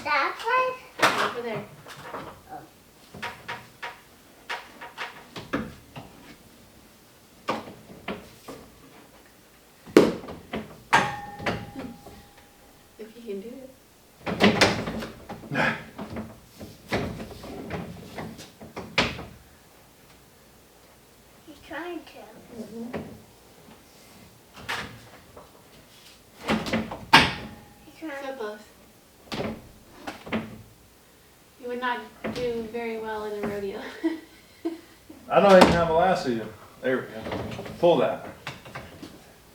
that place? Over there. If you can do it. He's trying to. He's trying. So close. You would not do very well in a rodeo. I don't even have a lasso. There we go. Pull that.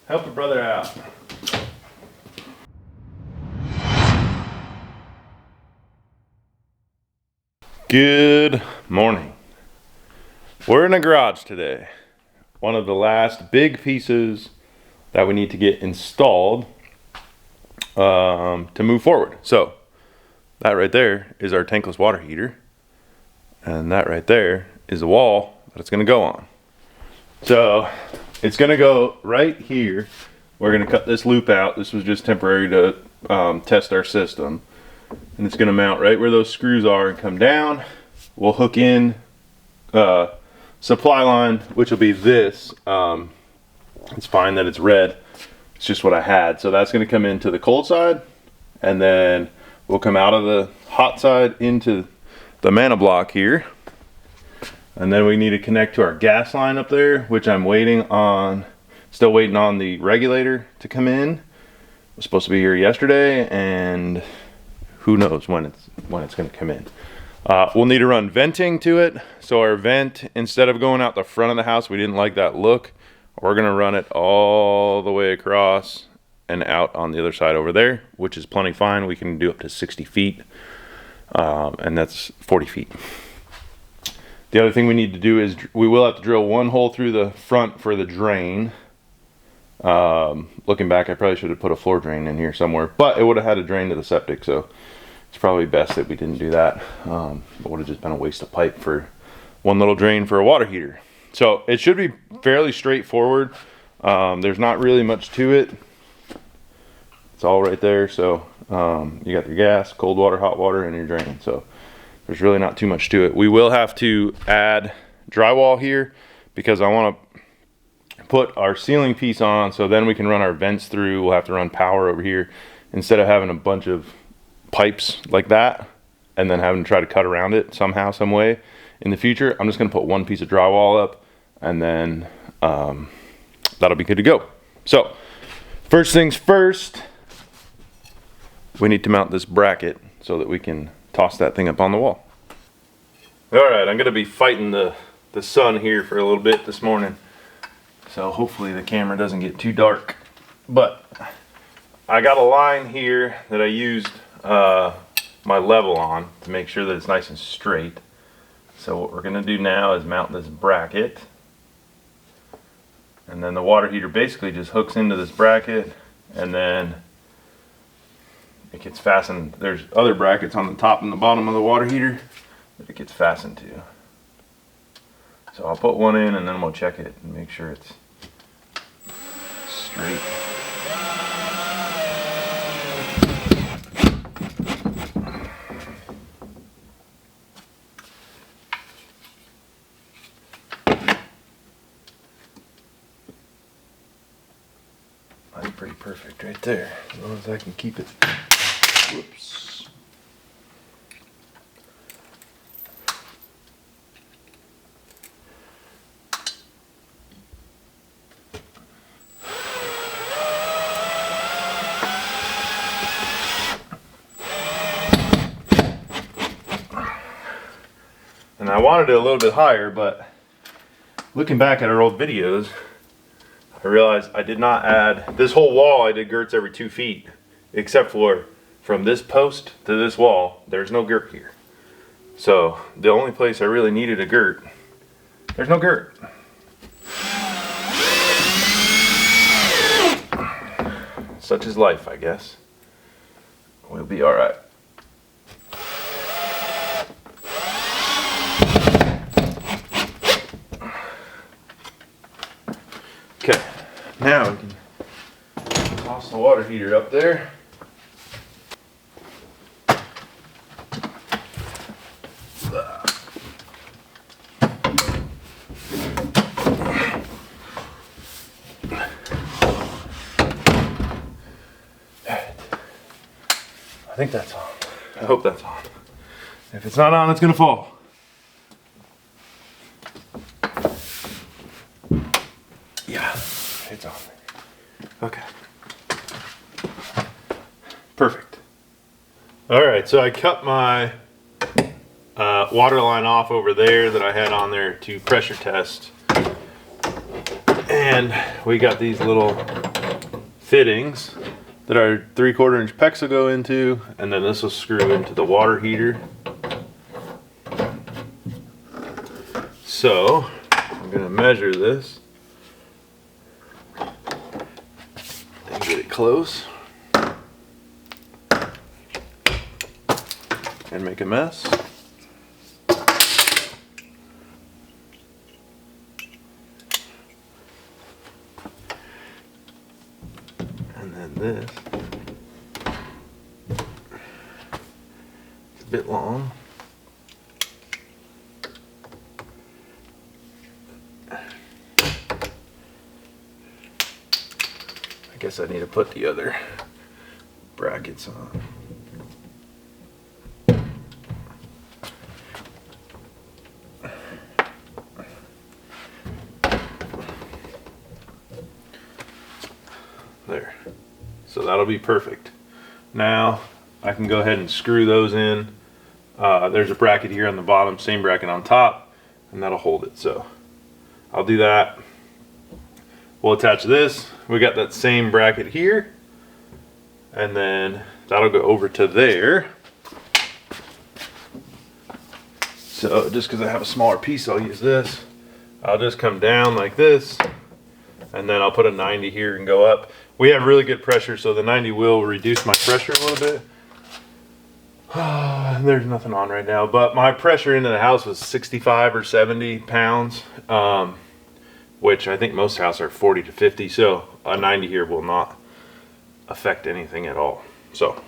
Help your brother out. Good morning. We're in the garage today. One of the last big pieces that we need to get installed to move forward. So that right there is our tankless water heater. And that right there is the wall that it's gonna go on. So it's gonna go right here. We're gonna cut this loop out. This was just temporary to test our system. And it's gonna mount right where those screws are and come down. We'll hook in supply line, which will be this. It's fine that it's red. It's just what I had. So that's gonna come into the cold side, and then we'll come out of the hot side into the mana block here. And then we need to connect to our gas line up there, which I'm waiting on, still waiting on the regulator to come in. It was supposed to be here yesterday, and who knows when it's going to come in. We'll need to run venting to it. So our vent, instead of going out the front of the house, we didn't like that look. We're going to run it all the way across and out on the other side over there, which is plenty fine. We can do up to 60 feet, and that's 40 feet. The other thing we need to do is we will have to drill one hole through the front for the drain. Looking back, I probably should have put a floor drain in here somewhere, but it would have had a drain to the septic, so it's probably best that we didn't do that. It would have just been a waste of pipe for one little drain for a water heater. So it should be fairly straightforward. There's not really much to it. It's all right there. So you got your gas, cold water, hot water, and your drain. So there's really not too much to it. We will have to add drywall here because I want to put our ceiling piece on, so then we can run our vents through. We'll have to run power over here instead of having a bunch of pipes like that and then having to try to cut around it somehow, some way in the future. I'm just going to put one piece of drywall up, and then that'll be good to go. So first things first, we need to mount this bracket so that we can toss that thing up on the wall. All right, I'm going to be fighting the sun here for a little bit this morning, so hopefully the camera doesn't get too dark. But I got a line here that I used my level on to make sure that it's nice and straight. So what we're going to do now is mount this bracket, and then the water heater basically just hooks into this bracket, and then it gets fastened. There's other brackets on the top and the bottom of the water heater that it gets fastened to. So I'll put one in, and then we'll check it and make sure it's straight. That's pretty perfect right there, as long as I can keep it. Whoops. And I wanted it a little bit higher, but looking back at our old videos, I realized I did not add, this whole wall I did girts every 2 feet, except for from this post to this wall, there's no girt here. So the only place I really needed a girt, there's no girt. Such is life, I guess. We'll be all right. Okay, now we can toss the water heater up there. I think that's on. I hope that's on. If it's not on, it's gonna fall. Yeah, it's on. Okay. Perfect. All right, so I cut my water line off over there that I had on there to pressure test. And we got these little fittings that our 3/4 inch pecs will go into, and then this will screw into the water heater. So I'm gonna measure this and get it close and make a mess. And then this is a bit long. I guess I need to put the other brackets on. There. So that'll be perfect. Now I can go ahead and screw those in. There's a bracket here on the bottom, same bracket on top, and that'll hold it. So I'll do that. We'll attach this. We got that same bracket here, and then that'll go over to there. So just because I have a smaller piece, I'll use this. I'll just come down like this, and then I'll put a 90 here and go up. We have really good pressure, so the 90 will reduce my pressure a little bit. There's nothing on right now, but my pressure into the house was 65 or 70 pounds, which I think most houses are 40 to 50, so a 90 here will not affect anything at all. So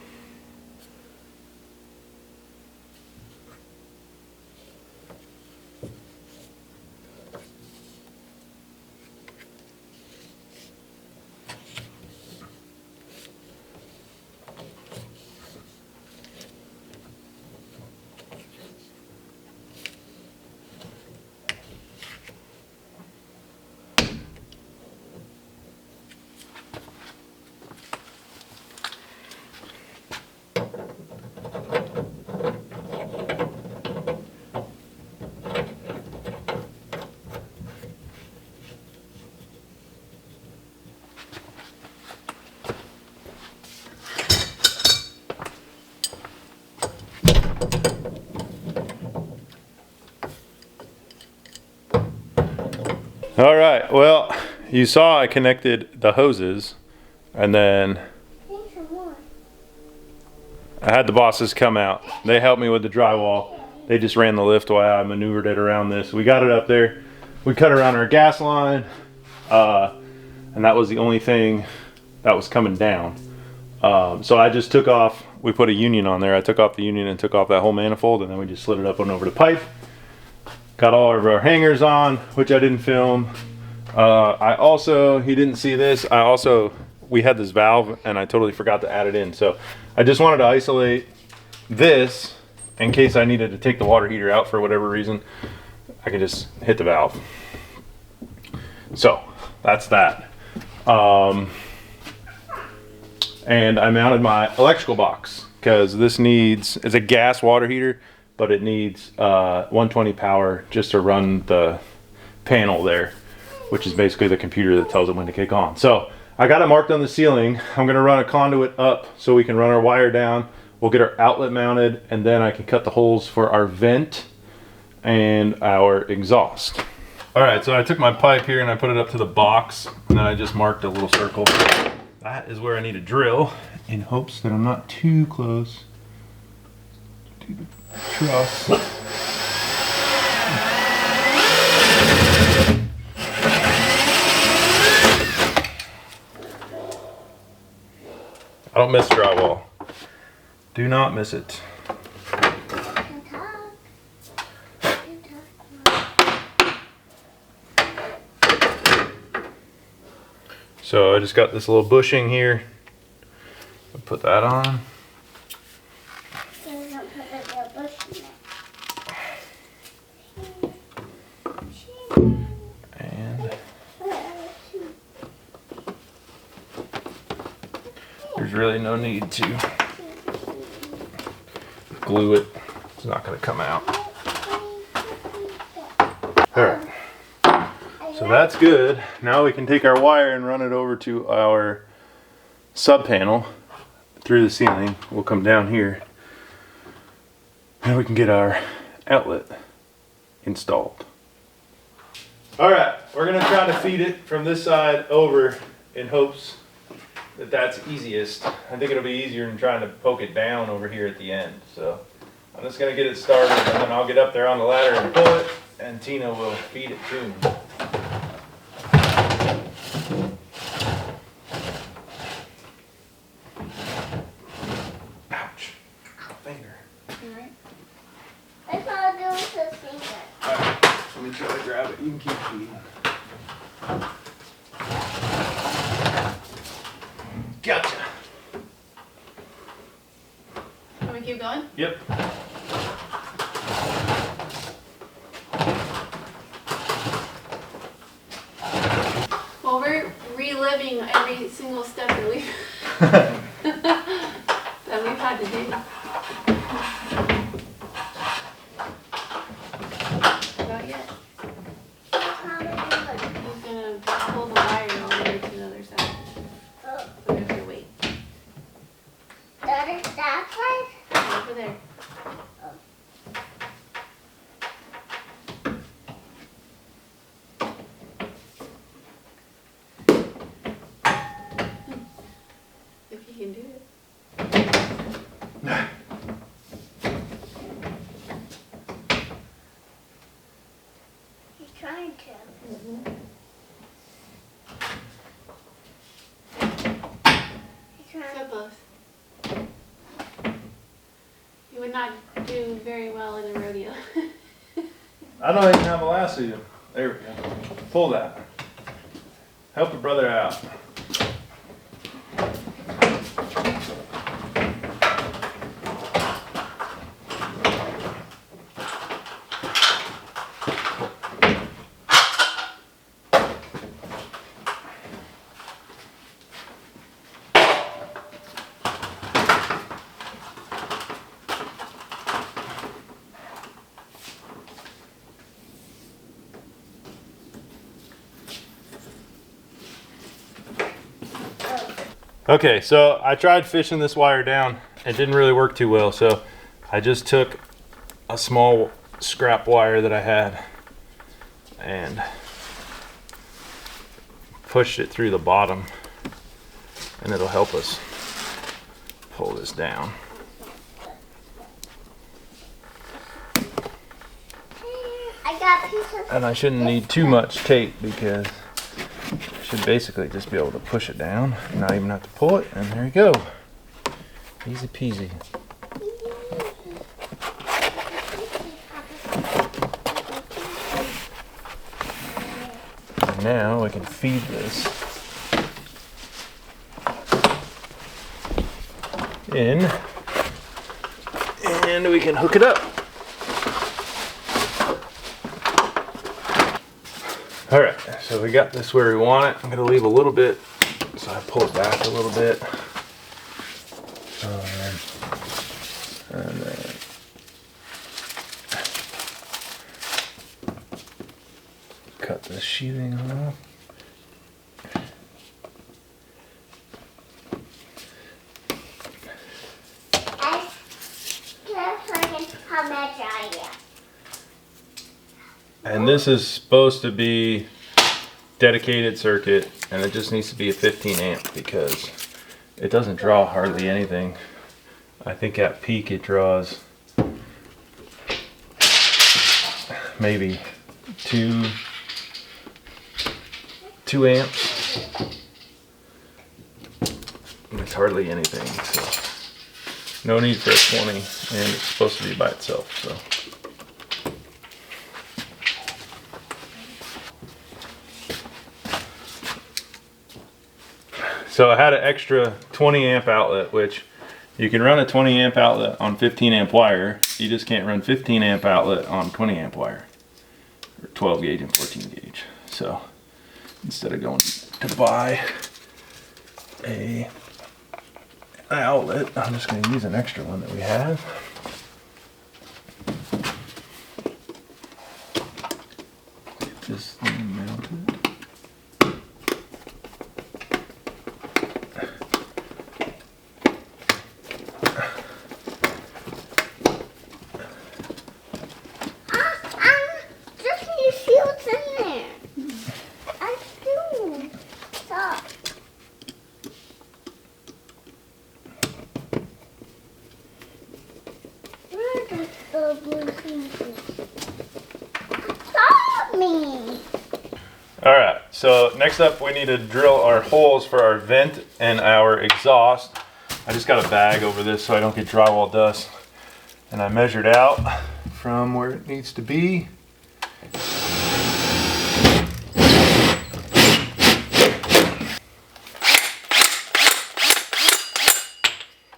all right, well, you saw I connected the hoses, and then I had the bosses come out. They helped me with the drywall. They just ran the lift while I maneuvered it around this. We got it up there. We cut around our gas line, and that was the only thing that was coming down. So I just took off, we put a union on there. I took off the union and took off that whole manifold, and then we just slid it up and over the pipe. Got all of our hangers on, which I didn't film. I also, he didn't see this, we had this valve and I totally forgot to add it in. So I just wanted to isolate this in case I needed to take the water heater out for whatever reason. I can just hit the valve. So that's that. And I mounted my electrical box because this needs, it's a gas water heater, but it needs 120 power just to run the panel there, which is basically the computer that tells it when to kick on. So I got it marked on the ceiling. I'm gonna run a conduit up so we can run our wire down. We'll get our outlet mounted, and then I can cut the holes for our vent and our exhaust. All right, so I took my pipe here and I put it up to the box, and then I just marked a little circle. That is where I need to drill in hopes that I'm not too close to the truss. I don't miss drywall. Do not miss it. So I just got this little bushing here. I'll put that on. really no need to glue it. It's not going to come out. Alright, so that's good. Now we can take our wire and run it over to our sub panel through the ceiling. We'll come down here and we can get our outlet installed. Alright, we're going to try to feed it from this side over in hopes that that's easiest. I think it'll be easier than trying to poke it down over here at the end. So I'm just going to get it started and then I'll get up there on the ladder and pull it and Tina will feed it to me. Ouch. Finger. Alright. I thought it was a finger. Alright, let me try to grab it. You can keep feeding. Gotcha. Can we keep going? Yep. Well, we're reliving every single step that we've that we've had to do. Not yet. How do I do it? He's gonna pull the wire all the way to the other side. Oh, So we have to wait. that is that side? Over there. If you can do it. He's trying to. He's So trying. close. You would not do very well in a rodeo. I don't even have a lasso. There we go. Pull that. Help a brother out. Okay, so I tried fishing this wire down. It didn't really work too well, so I just took a small scrap wire that I had and pushed it through the bottom, and it'll help us pull this down. I got pieces. And I shouldn't need too much tape because I should basically just be able to push it down, not even have to pull it, and there you go. Easy peasy. And now we can feed this in, and we can hook it up. All right, so we got this where we want it. I'm gonna leave a little bit, so I pull it back a little bit. And then cut the sheathing off. I just learned how much I am. And this is supposed to be dedicated circuit, and it just needs to be a 15 amp because it doesn't draw hardly anything. I think at peak it draws maybe two amps. And it's hardly anything, so no need for a 20, and it's supposed to be by itself, so. So I had an extra 20 amp outlet, which you can run a 20 amp outlet on 15 amp wire. You just can't run 15 amp outlet on 20 amp wire, or 12 gauge and 14 gauge. So instead of going to buy a outlet. I'm just going to use an extra one that we have. Get this thing mounted. Just you see what's in there. I do. Stop. Where are the blue pieces? Stop me. Alright, so next up we need to drill our holes for our vent and our exhaust. I just got a bag over this so I don't get drywall dust. And I measured out from where it needs to be.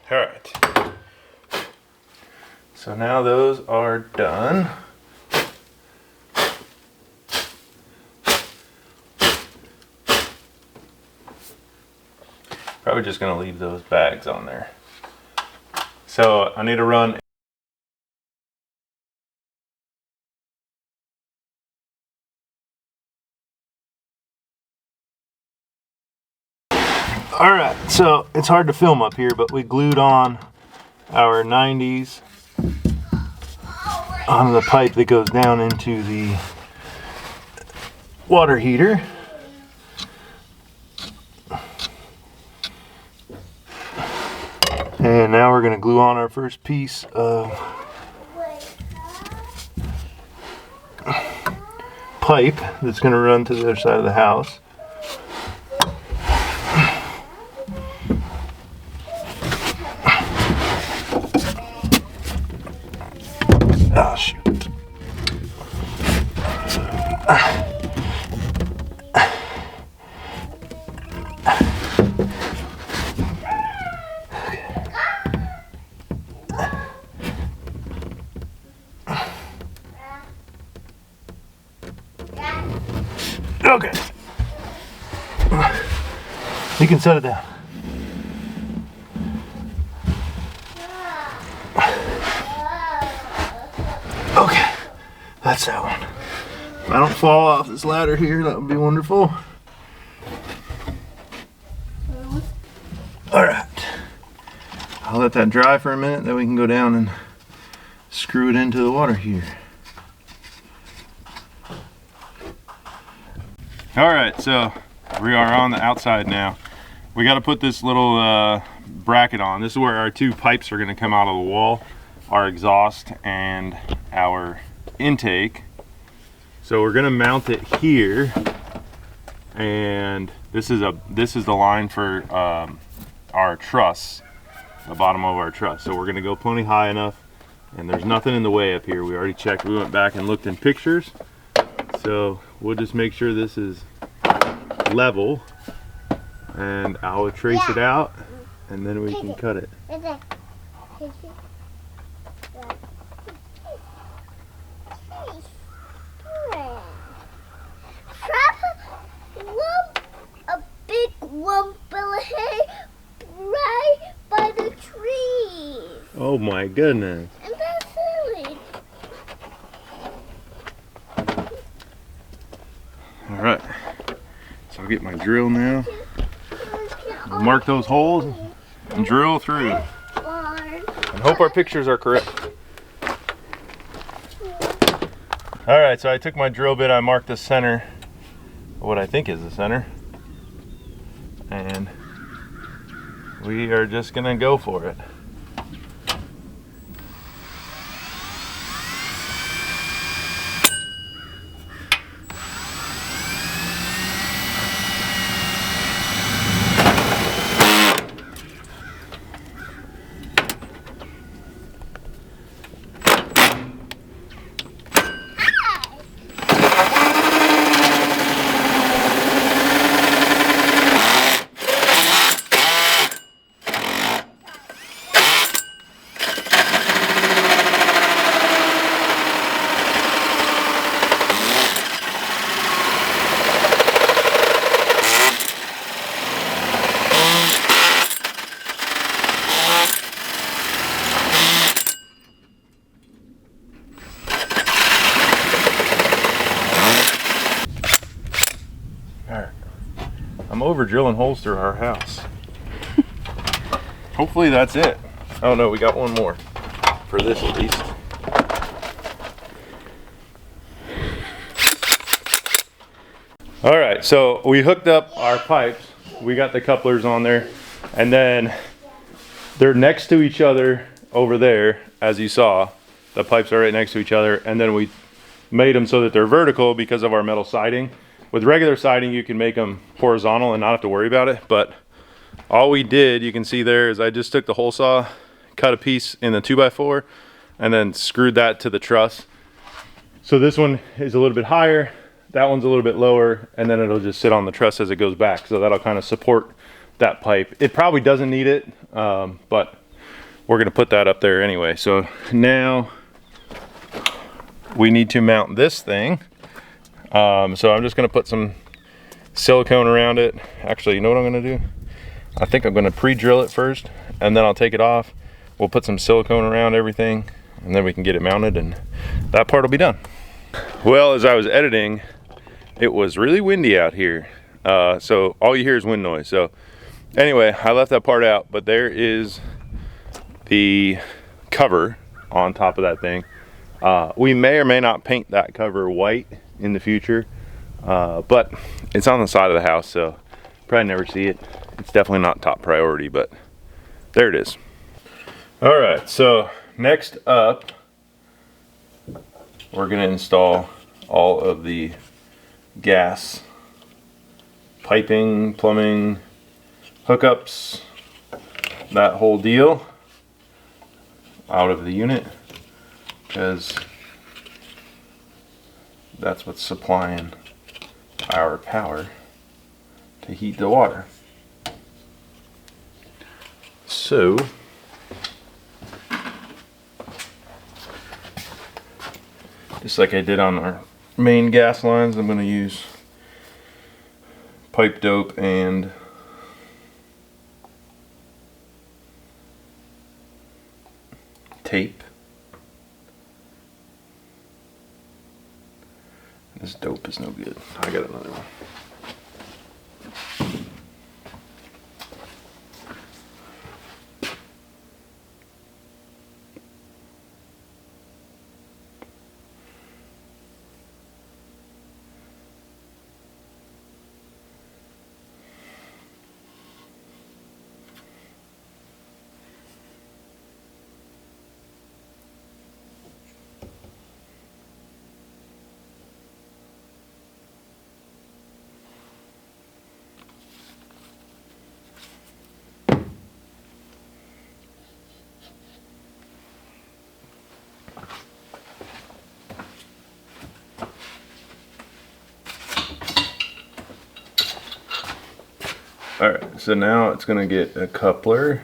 Alright, so now those are done. Probably just gonna leave those bags on there. So I need to run. All right, so it's hard to film up here, but we glued on our 90s on the pipe that goes down into the water heater. And now we're going to glue on our first piece of pipe that's going to run to the other side of the house. Oh, shoot. Okay. You can set it down. Okay, that's that one. If I don't fall off this ladder here, that would be wonderful. All right. I'll let that dry for a minute, then we can go down and screw it into the water heater. All right, so we are on the outside now. We got to put this little bracket on. This is where our two pipes are going to come out of the wall, our exhaust and our intake. So we're going to mount it here, and this is the line for our truss, the bottom of our truss. So we're going to go plenty high enough, and there's nothing in the way up here. We already checked. We went back and looked in pictures. So we'll just make sure this is level, and I'll trace it out, and then we can cut it. A big lump of hay right by the trees. Oh my goodness. And that's silly. All right, so I'll get my drill now. We'll mark those holes and drill through. And hope our pictures are correct. All right, so I took my drill bit, I marked the center, what I think is the center. And we are just gonna go for it. I'm over drilling holes through our house. Hopefully that's it. Oh no, we got one more. For this at least. All right, so we hooked up our pipes. We got the couplers on there, and then they're next to each other over there, as you saw. The pipes are right next to each other, and then we made them so that they're vertical because of our metal siding. With regular siding, you can make them horizontal and not have to worry about it, but all we did, you can see there, is I just took the hole saw, cut a piece in the 2x4, and then screwed that to the truss. So this one is a little bit higher, that one's a little bit lower, and then it'll just sit on the truss as it goes back. So that'll kind of support that pipe. It probably doesn't need it, but we're gonna put that up there anyway. So now we need to mount this thing. So I'm just gonna put some silicone around it. Actually, you know what I'm gonna do? I think I'm gonna pre-drill it first, and then I'll take it off. We'll put some silicone around everything, and then we can get it mounted, and that part will be done. Well, as I was editing, it was really windy out here. So all you hear is wind noise. So anyway, I left that part out, but there is the cover on top of that thing. We may or may not paint that cover white in the future, but it's on the side of the house, so probably never see it. It's definitely not top priority, but there it is. All right, so next up, we're gonna install all of the gas piping, plumbing, hookups, that whole deal out of the unit, because that's what's supplying our power to heat the water. So just like I did on our main gas lines, I'm going to use pipe dope and tape. This dope is no good. I got another one. Alright, so now it's going to get a coupler.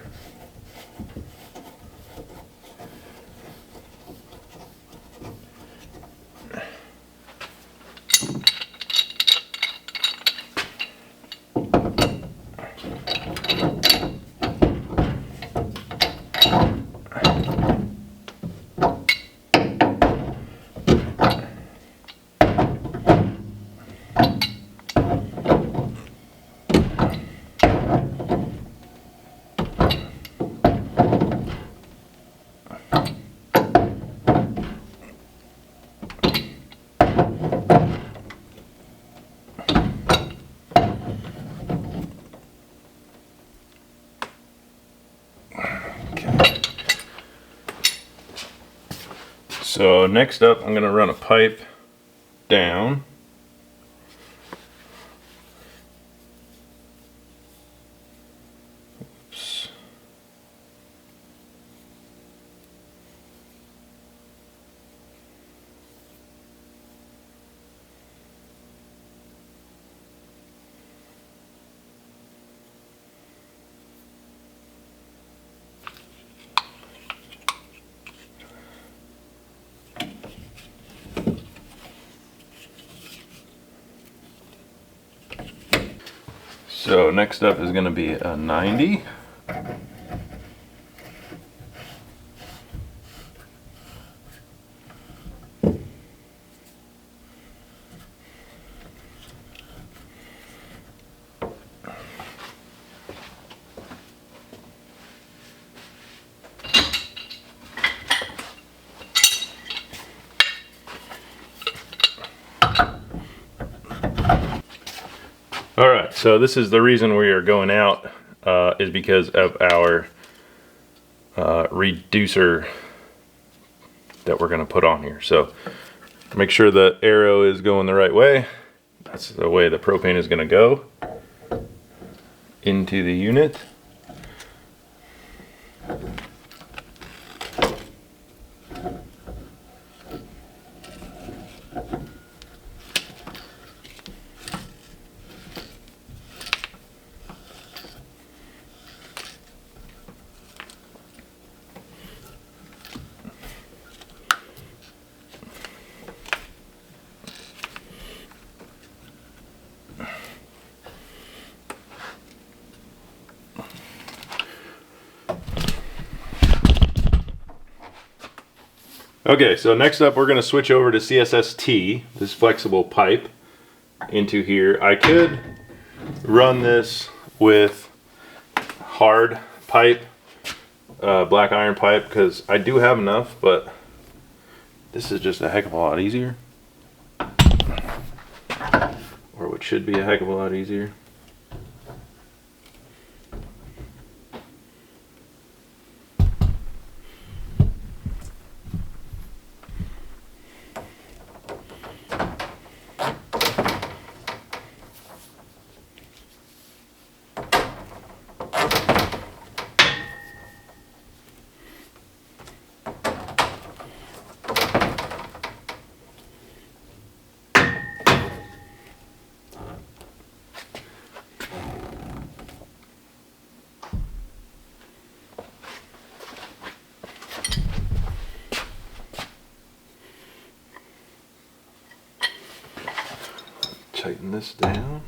So next up, I'm going to run a pipe down. Oops. So next up is going to be a 90. So this is the reason we are going out, is because of our reducer that we're going to put on here. So make sure the arrow is going the right way. That's the way the propane is going to go into the unit. Okay, so next up we're going to switch over to CSST, this flexible pipe, into here. I could run this with hard pipe, black iron pipe, because I do have enough, but this is just a heck of a lot easier. Or what should be a heck of a lot easier. Tighten this down.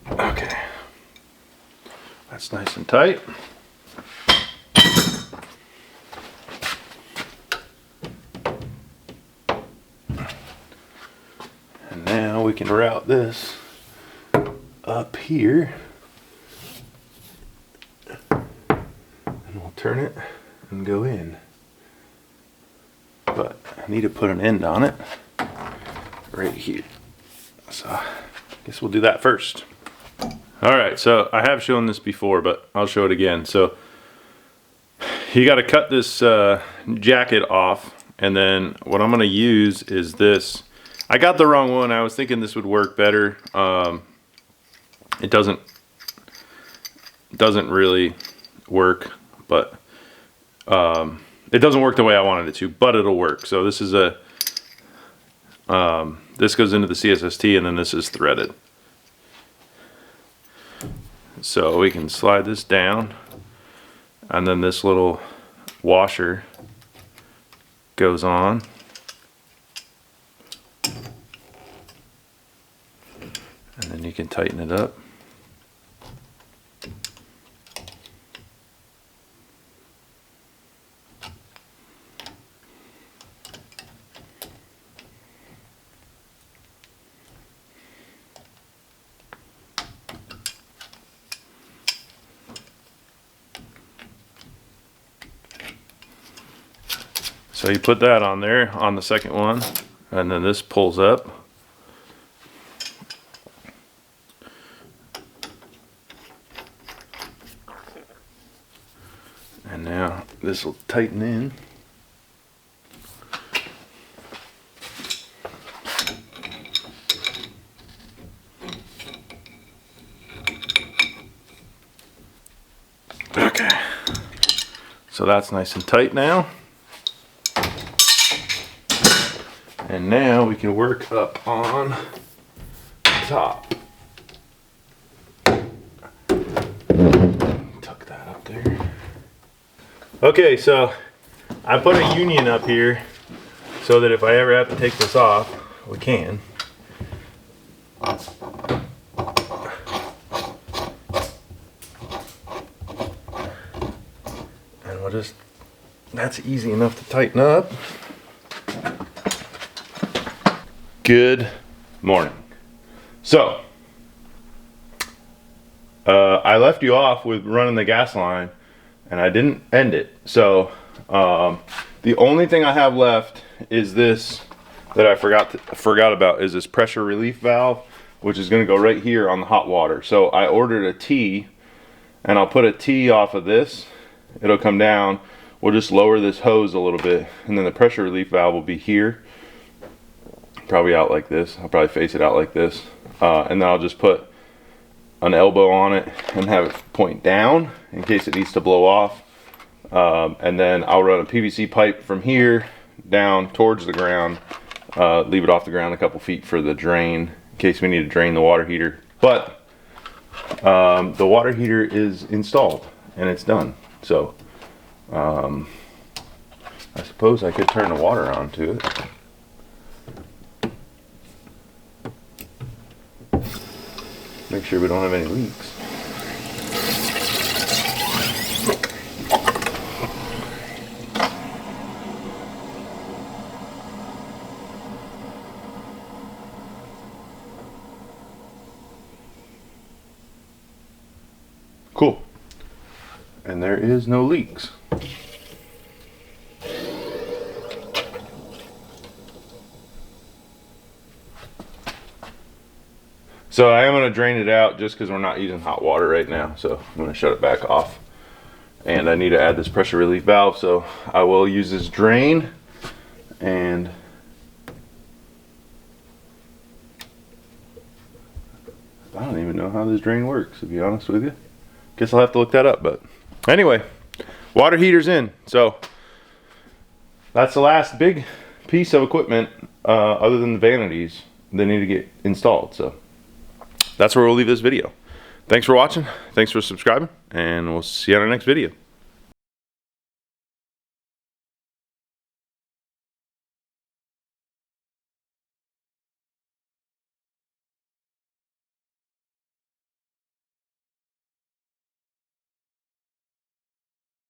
Okay, that's nice and tight. And now we can route this up here, and we'll turn it and go in. But I need to put an end on it right here. So I guess we'll do that first. Alright, so I have shown this before, but I'll show it again. So you got to cut this jacket off, and then what I'm going to use is this. I got the wrong one. I was thinking this would work better. It doesn't really work, but it doesn't work the way I wanted it to, but it'll work. So this is a this goes into the CSST, and then this is threaded. So we can slide this down, and then this little washer goes on. And then you can tighten it up. So you put that on there on the second one, and then this pulls up. And now this will tighten in. Okay, so that's nice and tight now. And now we can work up on top. Tuck that up there. Okay, so I put a union up here so that if I ever have to take this off, we can. And we'll just That's easy enough to tighten up. Good morning. So, I left you off with running the gas line and I didn't end it. So, the only thing I have left is this that I forgot about is this pressure relief valve, which is gonna go right here on the hot water. So I ordered a T, and I'll put a T off of this. It'll come down. We'll just lower this hose a little bit, and then the pressure relief valve will be here. Probably out like this. I'll probably face it out like this. And then I'll just put an elbow on it and have it point down in case it needs to blow off. And then I'll run a PVC pipe from here down towards the ground. Leave it off the ground a couple feet for the drain in case we need to drain the water heater. But the water heater is installed and it's done. So I suppose I could turn the water on to it. Make sure we don't have any leaks. Cool. And there is no leaks. So I am going to drain it out just because we're not using hot water right now. So I'm going to shut it back off. And I need to add this pressure relief valve. So I will use this drain. And I don't even know how this drain works, to be honest with you. Guess I'll have to look that up. But anyway, water heater's in. So that's the last big piece of equipment other than the vanities that need to get installed. So that's where we'll leave this video. Thanks for watching. Thanks for subscribing. And we'll see you on our next video.